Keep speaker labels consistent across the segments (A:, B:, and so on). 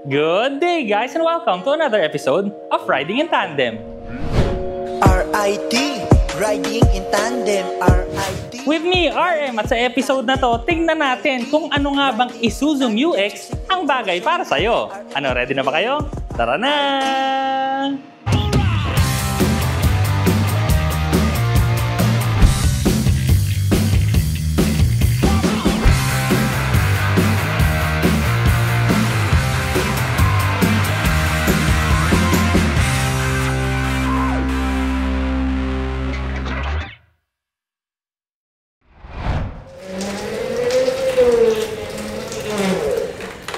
A: Good day guys and welcome to another episode of Riding in Tandem.
B: RIT, Riding in Tandem, RIT.
A: With me, RM, at sa episode na to, tingnan natin kung ano nga bang Isuzu MU-X ang bagay para sa'yo. Ano, ready na ba kayo? Tara na!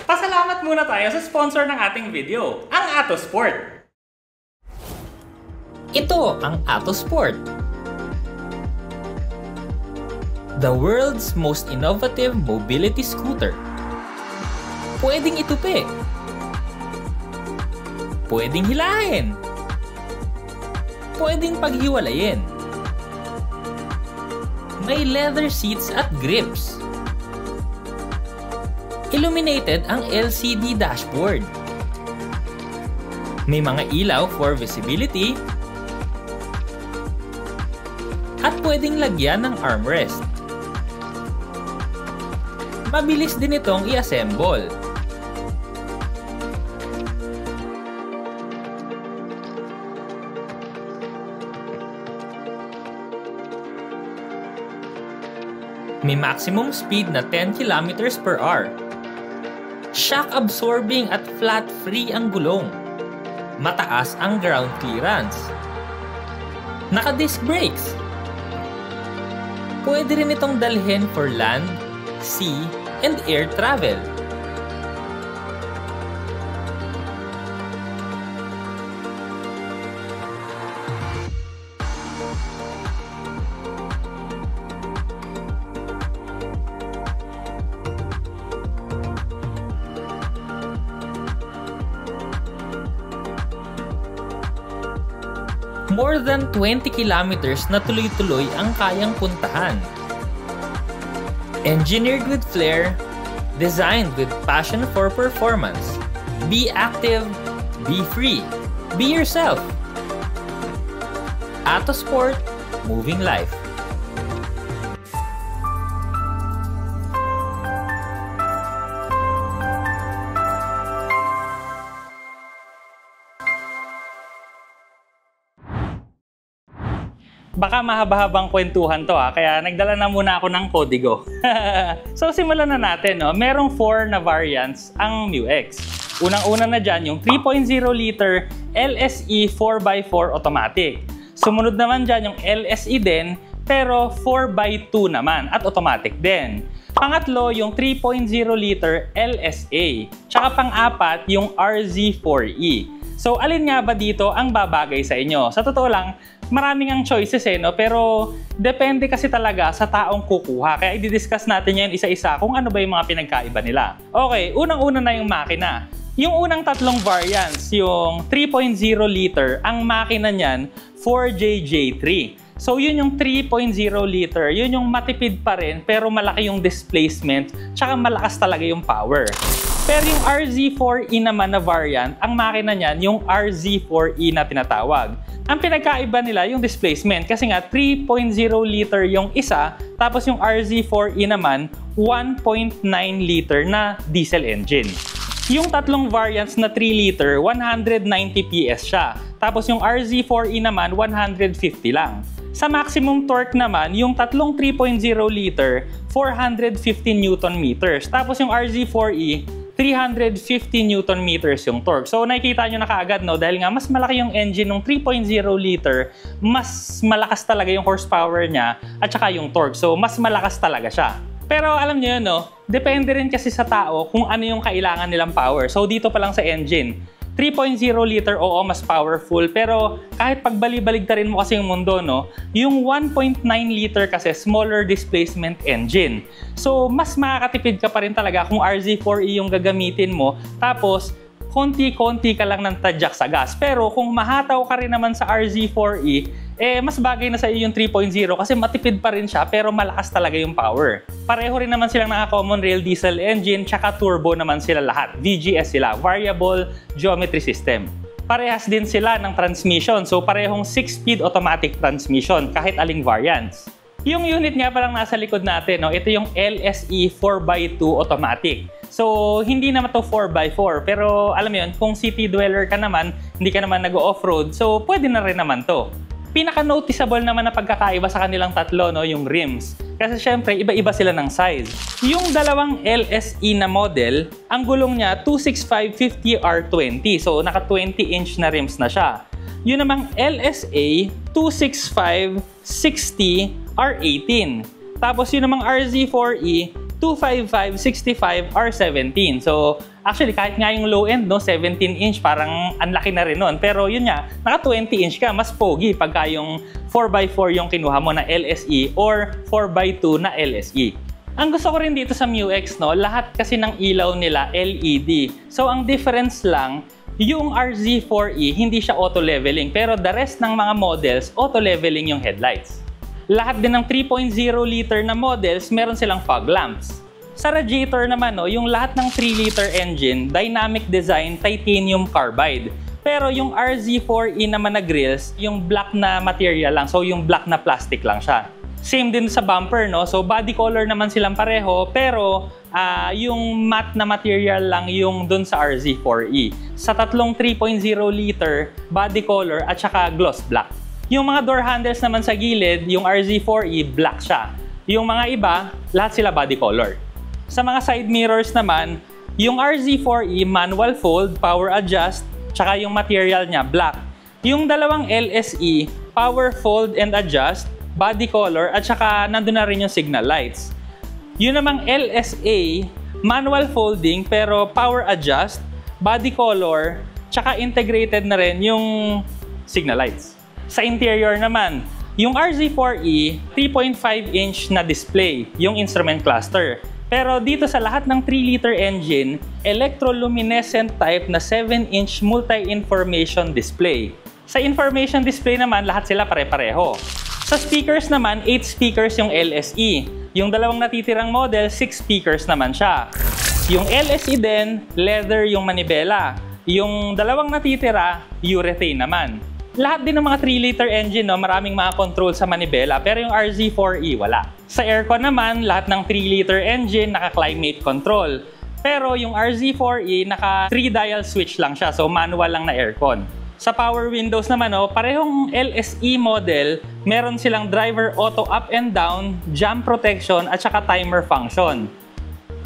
A: Pasalamat muna tayo sa sponsor ng ating video, ang Attosport. Ito ang Attosport, the world's most innovative mobility scooter. Pwedeng itupi, pwedeng hilahin, pwedeng paghiwalayin. May leather seats at grips. Illuminated ang LCD dashboard. May mga ilaw for visibility. At pwedeng lagyan ng armrest. Mabilis din itong i-assemble. May maximum speed na 10 km/h. Shock-absorbing at flat-free ang gulong. Mataas ang ground clearance. Naka-disc brakes. Pwede rin itong dalhin for land, sea, and air travel. More than 20 kilometers na tuloy-tuloy ang kayang puntahan. Engineered with flair, designed with passion for performance. Be active, be free, be yourself. Attosport, moving life. Baka mahaba-habang kwentuhan to kaya nagdala na muna ako ng kodigo. So simulan na natin, no? Merong 4 na variants ang MU-X. Unang-una na dyan yung 3.0 liter LSE 4x4 automatic. Sumunod naman dyan yung LSE din, pero 4x2 naman at automatic din. Pangatlo yung 3.0 liter LSA. Tsaka pang-apat yung RZ4E. So alin nga ba dito ang babagay sa inyo? Sa totoo lang, maraming ang choices no? Pero depende kasi talaga sa taong kukuha. Kaya i-discuss natin yan isa-isa kung ano ba yung mga pinagkaiba nila. Okay, unang-una na yung makina. Yung unang tatlong variants, yung 3.0 liter, ang makina niyan 4JJ3. So yun yung 3.0 liter, yun yung matipid pa rin pero malaki yung displacement tsaka malakas talaga yung power. Pero yung RZ4E naman na variant, ang makina niyan yung RZ4E na tinatawag. Ang pinagkaiba nila yung displacement kasi nga 3.0 liter yung isa, tapos yung RZ4E naman 1.9 liter na diesel engine. Yung tatlong variants na 3 liter, 190 PS siya. Tapos yung RZ4E naman 150 lang. Sa maximum torque naman, yung tatlong 3.0 liter, 450 Newton meters. Tapos yung RZ4E, 350 Newton meters yung torque. So nakikita nyo na kaagad, no? Dahil nga mas malaki yung engine ng 3.0 liter, mas malakas talaga yung horsepower niya at saka yung torque. So mas malakas talaga siya. Pero alam nyo yun, no? Depende rin kasi sa tao kung ano yung kailangan nilang power. So dito pa lang sa engine, 3.0 liter, oo, mas powerful. Pero kahit pagbali-baligtarin mo kasi yung mundo, no? Yung 1.9 liter kasi smaller displacement engine. So mas makakatipid ka pa rin talaga kung RZ4E yung gagamitin mo. Tapos konti-konti ka lang ng tadyak sa gas. Pero kung mahataw ka rin naman sa RZ4E, mas bagay na sa iyo yung 3.0 kasi matipid pa rin siya pero malakas talaga yung power. Pareho rin naman silang naka-common rail diesel engine tsaka turbo naman sila lahat. VGS sila, Variable Geometry System. Parehas din sila ng transmission, so parehong 6-speed automatic transmission kahit aling variants. Yung unit nga palang nasa likod natin, no, ito yung LSE 4x2 automatic. So, hindi naman to 4x4, pero alam mo yun, kung city dweller ka naman, hindi ka naman nag-off-road, so pwede na rin naman to. Pinaka-noticeable naman na pagkakaiba sa kanilang tatlo, no, yung rims. Kasi syempre, iba-iba sila ng size. Yung dalawang LSE na model, ang gulong niya 265/50R20. So, naka 20-inch na rims na siya. Yun namang LSA 265/60R18. Tapos yun namang RZ4E 255/65R17. So, actually, kahit nga yung low end, no, 17-inch, parang ang laki na rin nun. Pero yun nga, naka 20-inch ka, mas pogi pagka yung 4x4 yung kinuha mo na LSE or 4x2 na LSE. Ang gusto ko rin dito sa MUX, no, lahat kasi ng ilaw nila LED. So, ang difference lang, yung RZ4E, hindi siya auto-leveling. Pero the rest ng mga models, auto-leveling yung headlights. Lahat din ng 3.0 liter na models, meron silang fog lamps. Sa radiator naman, no, yung lahat ng 3 liter engine, dynamic design, titanium carbide. Pero yung RZ4E naman na grills, yung black na material lang. So yung black na plastic lang siya. Same din sa bumper, no? So body color naman silang pareho, pero yung matte na material lang yung dun sa RZ4E. Sa tatlong 3.0 liter, body color at saka gloss black. Yung mga door handles naman sa gilid, yung RZ4E, black siya. Yung mga iba, lahat sila body color. Sa mga side mirrors naman, yung RZ4E, manual fold, power adjust, tsaka yung material niya, black. Yung dalawang LSE, power fold and adjust, body color, at saka nandun na rin yung signal lights. Yun namang LSA, manual folding, pero power adjust, body color, tsaka integrated na rin yung signal lights. Sa interior naman, yung RZ4E, 3.5-inch na display, yung instrument cluster. Pero dito sa lahat ng 3-liter engine, electroluminescent type na 7-inch multi-information display. Sa information display naman, lahat sila pare-pareho. Sa speakers naman, 8 speakers yung LSE. Yung dalawang natitirang model, 6 speakers naman siya. Yung LSE din, leather yung manibela. Yung dalawang natitira, urethane naman. Lahat din ng mga 3-liter engine, no, maraming mga control sa manibela, pero yung RZ4E wala. Sa aircon naman, lahat ng 3-liter engine naka-climate control. Pero yung RZ4E, naka 3-dial switch lang siya, so manual lang na aircon. Sa power windows naman, no, parehong LSE model, meron silang driver auto up and down, jam protection, at saka timer function.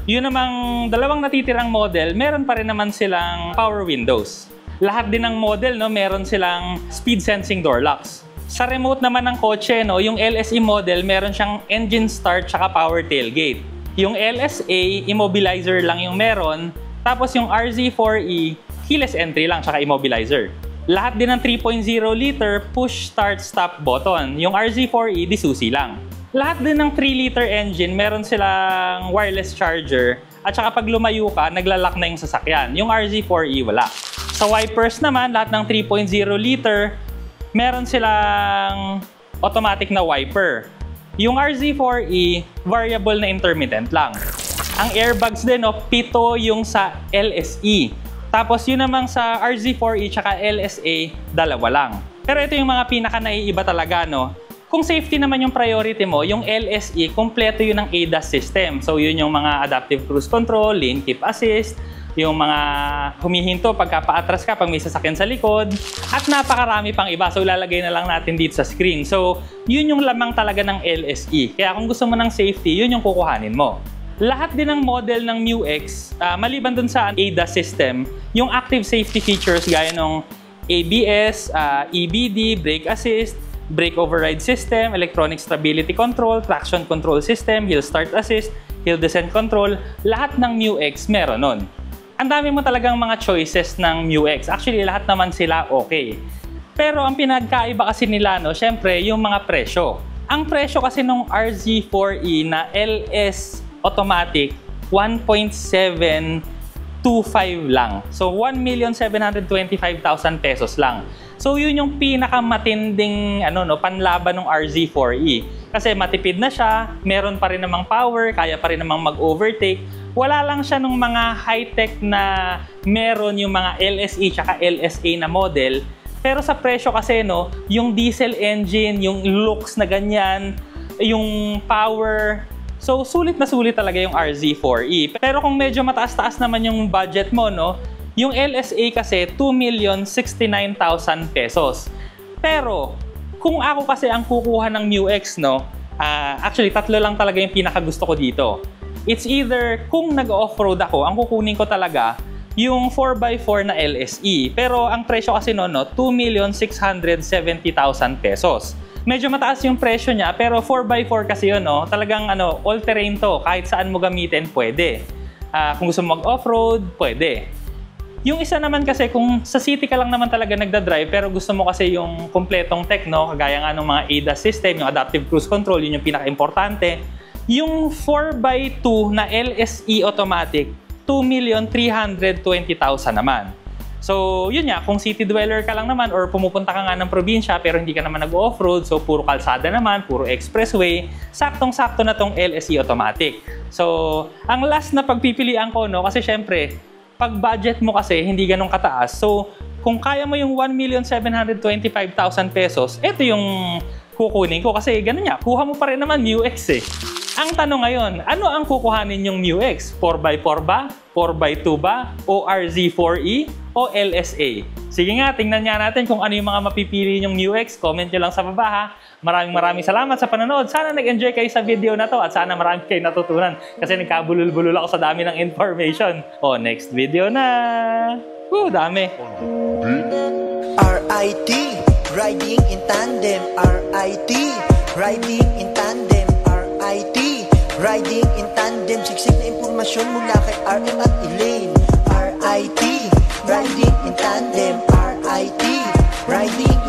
A: Yun namang dalawang natitirang model, meron pa rin naman silang power windows. Lahat din ng model, no, meron silang speed sensing door locks. Sa remote naman ng kotse, no, yung LSE model, meron siyang engine start tsaka power tailgate. Yung LSA, immobilizer lang yung meron. Tapos yung RZ4E, keyless entry lang tsaka immobilizer. Lahat din ng 3.0 liter, push start stop button. Yung RZ4E, di susi lang. Lahat din ng 3 liter engine, meron silang wireless charger. At saka pag lumayo ka, naglalak na yung sasakyan. Yung RZ4E, wala. Sa wipers naman, lahat ng 3.0 liter, meron silang automatic na wiper. Yung RZ4E, variable na intermittent lang. Ang airbags din, 7 yung sa LSE. Tapos yun namang sa RZ4E tsaka LSA, 2 lang. Pero ito yung mga pinaka-naiiba talaga, no? Kung safety naman yung priority mo, yung LSE, kompleto yun ng ADAS system. So yun yung mga adaptive cruise control, lane keep assist, yung mga humihinto pagka paatras ka pag may sasakyan sa likod, at napakarami pang iba. So ilalagay na lang natin dito sa screen. So yun yung lamang talaga ng LSE. Kaya kung gusto mo ng safety, yun yung kukuhanin mo. Lahat din ng model ng MUX, maliban dun sa ADAS system, yung active safety features gaya ng ABS, EBD, brake assist, brake override system, electronic stability control, traction control system, hill start assist, hill descent control, lahat ng MUX meron nun. Ang dami mo talagang mga choices ng MUX. Actually, lahat naman sila okay. Pero ang pinagkaiba kasi nila, no, syempre, yung mga presyo. Ang presyo kasi nung RZ4E na LS automatic, 1.725 lang. So, 1,725,000 pesos lang. So yun yung pinakamatinding panlaban ng RZ4E. Kasi matipid na siya, meron pa rin namang power, kaya pa rin namang mag-overtake. Wala lang siya nung mga high-tech na meron yung mga LSE tsaka LSA na model. Pero sa presyo kasi, yung diesel engine, yung looks na ganyan, yung power, so sulit na sulit talaga yung RZ4E. Pero kung medyo mataas-taas naman yung budget mo, yung LSA kasi 2,069,000 pesos. Pero kung ako kasi ang kukuha ng MUX, actually tatlo lang talaga yung pinakagusto ko dito. It's either kung nag-off-road ako, ang kukunin ko talaga yung 4x4 na LSE. Pero ang presyo kasi 2,670,000 pesos. Medyo mataas yung presyo niya, pero 4x4 kasi yun, talagang all-terrain to. Kahit saan mo gamitin, pwede. Kung gusto mo mag-off-road, pwede. Yung isa naman kasi, kung sa city ka lang naman talaga nagda-drive, pero gusto mo kasi yung kompletong tech, kagaya nga ng mga ADAS system, yung adaptive cruise control, yun yung pinaka-importante. Yung 4x2 na LSE automatic, 2,320,000 naman. So, yun nga, kung city dweller ka lang naman or pumupunta ka nga ng probinsya pero hindi ka naman nag-off-road, so puro kalsada naman, puro expressway, saktong-sakto na tong LSE automatic. So, ang last na pagpipilian ko, kasi syempre, pag budget mo kasi hindi ganun kataas. So, kung kaya mo yung 1,725,000 pesos, ito yung kukunin ko kasi ganun nga, kuha mo pa rin naman MUX eh. Ang tanong ngayon, ano ang kukuhanin yung MUX? 4x4 ba? 4x2 ba? O RZ4E? O LSA? Sige nga, tingnan nga natin kung ano yung mga mapipili yung MUX. Comment nyo lang sa baba ha. Maraming salamat sa panonood. Sana nag-enjoy kayo sa video na to at sana marami kayo natutunan kasi nagkabulol-bulol ako sa dami ng information. O, next video na! Dami!
B: RIT, riding in tandem. RIT, riding in tandem. RIT, riding in tandem. Siksik na impormasyon mula kay RM at Elaine. RIT, riding in tandem. RIT, riding